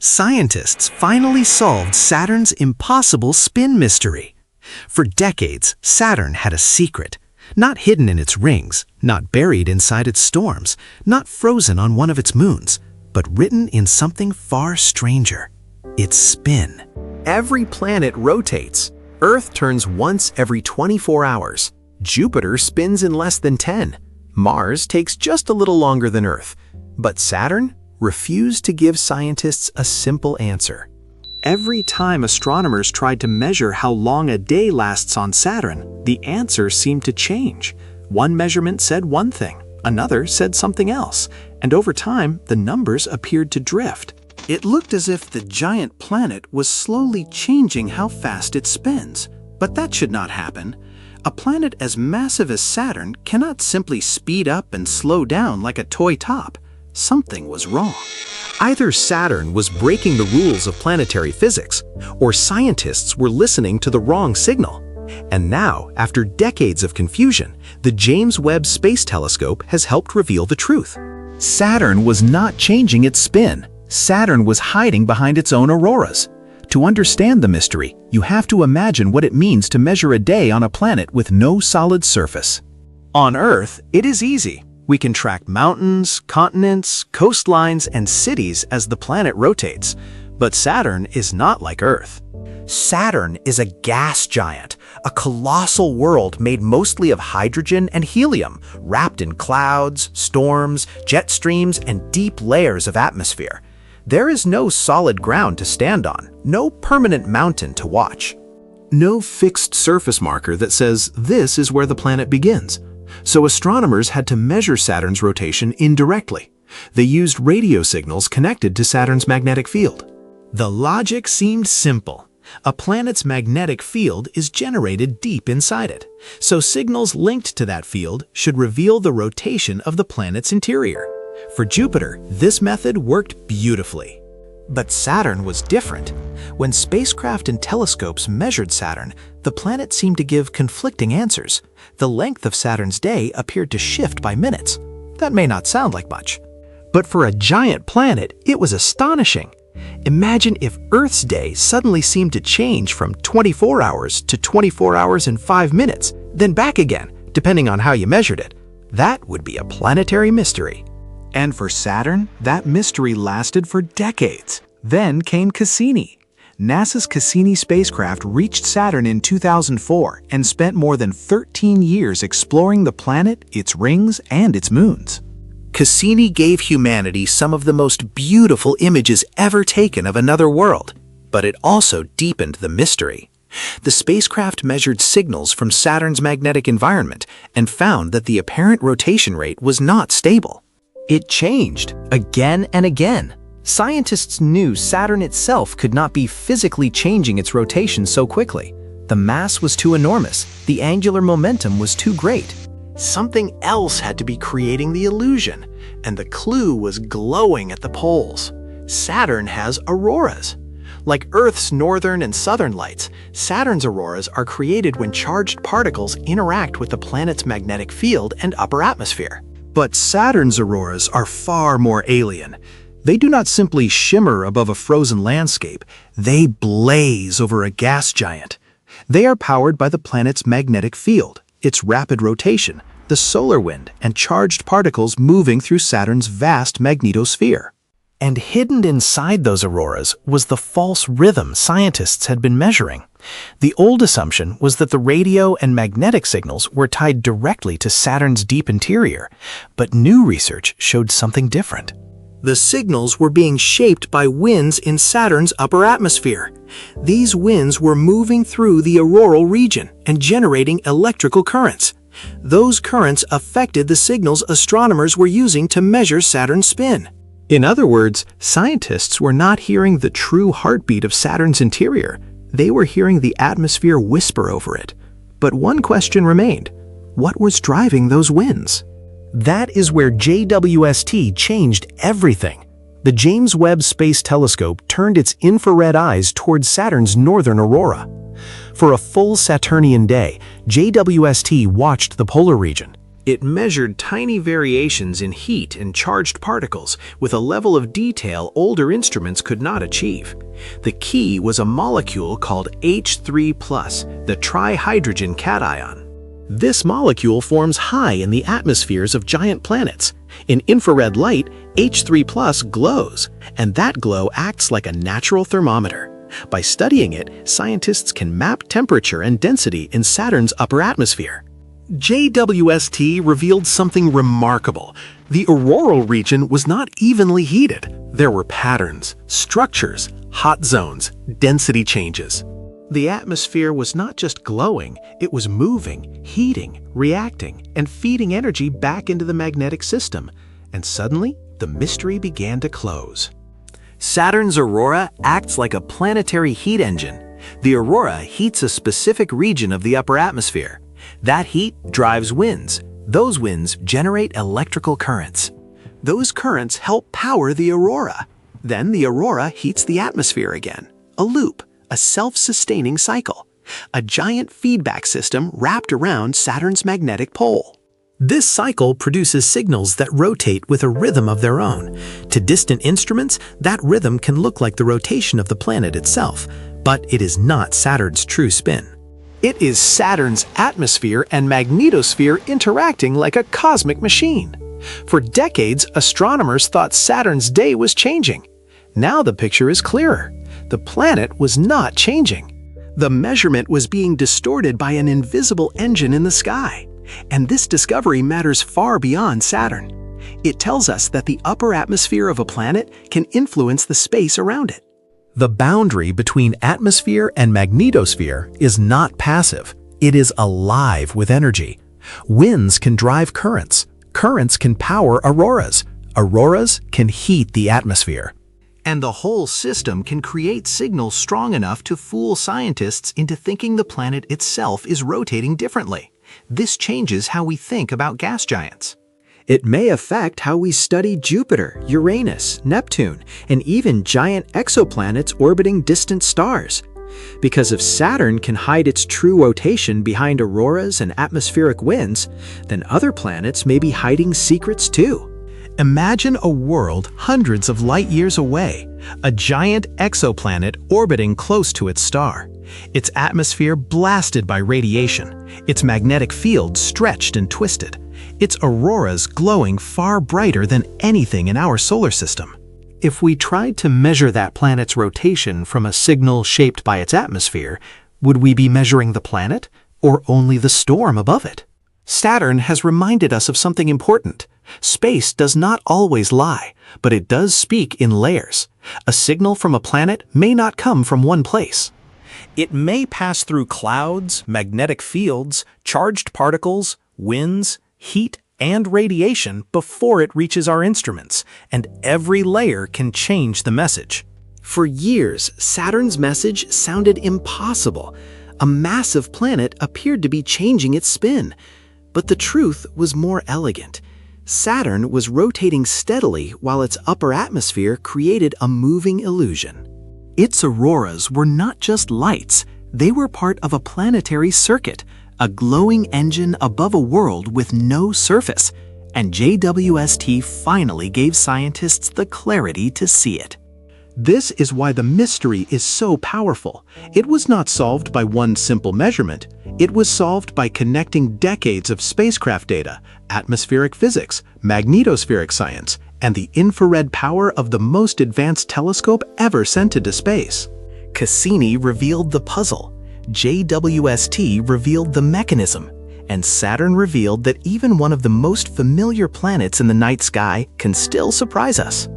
Scientists finally solved Saturn's impossible spin mystery. For decades, Saturn had a secret, not hidden in its rings, not buried inside its storms, not frozen on one of its moons, but written in something far stranger: its spin. Every planet rotates. Earth turns once every 24 hours. Jupiter spins in less than 10. Mars takes just a little longer than Earth. But Saturn refused to give scientists a simple answer. Every time astronomers tried to measure how long a day lasts on Saturn, the answer seemed to change. One measurement said one thing, another said something else, and over time, the numbers appeared to drift. It looked as if the giant planet was slowly changing how fast it spins. But that should not happen. A planet as massive as Saturn cannot simply speed up and slow down like a toy top. Something was wrong. Either Saturn was breaking the rules of planetary physics, or scientists were listening to the wrong signal. And now, after decades of confusion, the James Webb Space Telescope has helped reveal the truth. Saturn was not changing its spin. Saturn was hiding behind its own auroras. To understand the mystery, you have to imagine what it means to measure a day on a planet with no solid surface. On Earth, it is easy. We can track mountains, continents, coastlines, and cities as the planet rotates. But Saturn is not like Earth. Saturn is a gas giant, a colossal world made mostly of hydrogen and helium, wrapped in clouds, storms, jet streams, and deep layers of atmosphere. There is no solid ground to stand on, no permanent mountain to watch. No fixed surface marker that says this is where the planet begins. So astronomers had to measure Saturn's rotation indirectly. They used radio signals connected to Saturn's magnetic field. The logic seemed simple. A planet's magnetic field is generated deep inside it, so signals linked to that field should reveal the rotation of the planet's interior. For Jupiter, this method worked beautifully. But Saturn was different. When spacecraft and telescopes measured Saturn, the planet seemed to give conflicting answers. The length of Saturn's day appeared to shift by minutes. That may not sound like much, but for a giant planet, it was astonishing. Imagine if Earth's day suddenly seemed to change from 24 hours to 24 hours and 5 minutes, then back again, depending on how you measured it. That would be a planetary mystery. And for Saturn, that mystery lasted for decades. Then came Cassini. NASA's Cassini spacecraft reached Saturn in 2004 and spent more than 13 years exploring the planet, its rings, and its moons. Cassini gave humanity some of the most beautiful images ever taken of another world, but it also deepened the mystery. The spacecraft measured signals from Saturn's magnetic environment and found that the apparent rotation rate was not stable. It changed again and again. Scientists knew Saturn itself could not be physically changing its rotation so quickly. The mass was too enormous, the angular momentum was too great. Something else had to be creating the illusion, and the clue was glowing at the poles. Saturn has auroras. Like Earth's northern and southern lights, Saturn's auroras are created when charged particles interact with the planet's magnetic field and upper atmosphere. But Saturn's auroras are far more alien. They do not simply shimmer above a frozen landscape, they blaze over a gas giant. They are powered by the planet's magnetic field, its rapid rotation, the solar wind, and charged particles moving through Saturn's vast magnetosphere. And hidden inside those auroras was the false rhythm scientists had been measuring. The old assumption was that the radio and magnetic signals were tied directly to Saturn's deep interior, but new research showed something different. The signals were being shaped by winds in Saturn's upper atmosphere. These winds were moving through the auroral region and generating electrical currents. Those currents affected the signals astronomers were using to measure Saturn's spin. In other words, scientists were not hearing the true heartbeat of Saturn's interior. They were hearing the atmosphere whisper over it. But one question remained: what was driving those winds? That is where JWST changed everything. The James Webb Space Telescope turned its infrared eyes towards Saturn's northern aurora. For a full Saturnian day, JWST watched the polar region. It measured tiny variations in heat and charged particles with a level of detail older instruments could not achieve. The key was a molecule called H3+, the trihydrogen cation. This molecule forms high in the atmospheres of giant planets. In infrared light, H3+ glows, and that glow acts like a natural thermometer. By studying it, scientists can map temperature and density in Saturn's upper atmosphere. JWST revealed something remarkable. The auroral region was not evenly heated. There were patterns, structures, hot zones, density changes. The atmosphere was not just glowing, it was moving, heating, reacting, and feeding energy back into the magnetic system. And suddenly, the mystery began to close. Saturn's aurora acts like a planetary heat engine. The aurora heats a specific region of the upper atmosphere. That heat drives winds. Those winds generate electrical currents. Those currents help power the aurora. Then the aurora heats the atmosphere again. A loop, a self-sustaining cycle. A giant feedback system wrapped around Saturn's magnetic pole. This cycle produces signals that rotate with a rhythm of their own. To distant instruments, that rhythm can look like the rotation of the planet itself, but it is not Saturn's true spin. It is Saturn's atmosphere and magnetosphere interacting like a cosmic machine. For decades, astronomers thought Saturn's day was changing. Now the picture is clearer. The planet was not changing. The measurement was being distorted by an invisible engine in the sky. And this discovery matters far beyond Saturn. It tells us that the upper atmosphere of a planet can influence the space around it. The boundary between atmosphere and magnetosphere is not passive. It is alive with energy. Winds can drive currents. Currents can power auroras. Auroras can heat the atmosphere. And the whole system can create signals strong enough to fool scientists into thinking the planet itself is rotating differently. This changes how we think about gas giants. It may affect how we study Jupiter, Uranus, Neptune, and even giant exoplanets orbiting distant stars. Because if Saturn can hide its true rotation behind auroras and atmospheric winds, then other planets may be hiding secrets too. Imagine a world hundreds of light years away, a giant exoplanet orbiting close to its star. Its atmosphere blasted by radiation, its magnetic field stretched and twisted, its auroras glowing far brighter than anything in our solar system. If we tried to measure that planet's rotation from a signal shaped by its atmosphere, would we be measuring the planet or only the storm above it? Saturn has reminded us of something important. Space does not always lie, but it does speak in layers. A signal from a planet may not come from one place. It may pass through clouds, magnetic fields, charged particles, winds, heat, and radiation before it reaches our instruments, and every layer can change the message. For years, Saturn's message sounded impossible. A massive planet appeared to be changing its spin. But the truth was more elegant. Saturn was rotating steadily while its upper atmosphere created a moving illusion. Its auroras were not just lights, they were part of a planetary circuit, a glowing engine above a world with no surface, and JWST finally gave scientists the clarity to see it. This is why the mystery is so powerful. It was not solved by one simple measurement. It was solved by connecting decades of spacecraft data, atmospheric physics, magnetospheric science, and the infrared power of the most advanced telescope ever sent into space. Cassini revealed the puzzle, JWST revealed the mechanism, and Saturn revealed that even one of the most familiar planets in the night sky can still surprise us.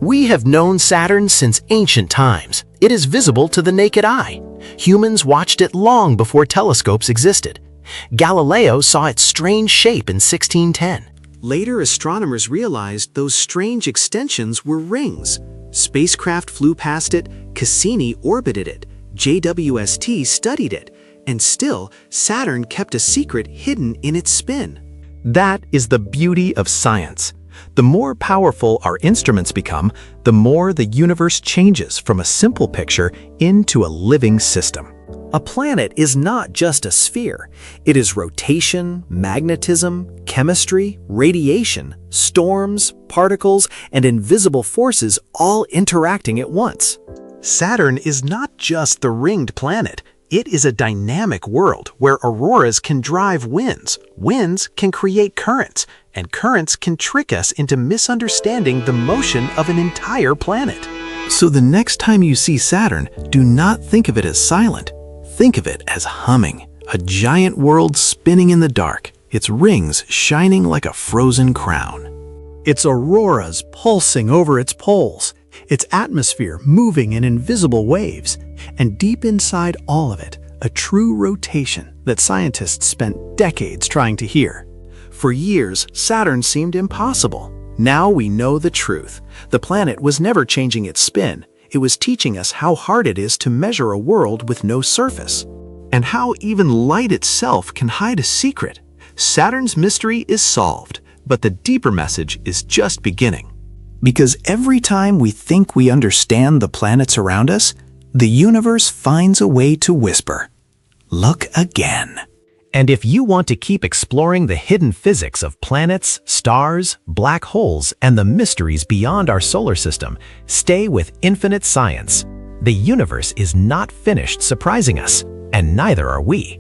We have known Saturn since ancient times. It is visible to the naked eye. Humans watched it long before telescopes existed. Galileo saw its strange shape in 1610. Later, astronomers realized those strange extensions were rings. Spacecraft flew past it, Cassini orbited it, JWST studied it, and still, Saturn kept a secret hidden in its spin. That is the beauty of science. The more powerful our instruments become, the more the universe changes from a simple picture into a living system. A planet is not just a sphere. It is rotation, magnetism, chemistry, radiation, storms, particles, and invisible forces all interacting at once. Saturn is not just the ringed planet. It is a dynamic world where auroras can drive winds, winds can create currents, and currents can trick us into misunderstanding the motion of an entire planet. So the next time you see Saturn, do not think of it as silent. Think of it as humming, a giant world spinning in the dark, its rings shining like a frozen crown. Its auroras pulsing over its poles, its atmosphere moving in invisible waves, and deep inside all of it, a true rotation that scientists spent decades trying to hear. For years, Saturn seemed impossible. Now we know the truth. The planet was never changing its spin. It was teaching us how hard it is to measure a world with no surface, and how even light itself can hide a secret. Saturn's mystery is solved, but the deeper message is just beginning. Because every time we think we understand the planets around us, the universe finds a way to whisper, "Look again." And if you want to keep exploring the hidden physics of planets, stars, black holes, and the mysteries beyond our solar system, stay with Infinite Science. The universe is not finished surprising us, and neither are we.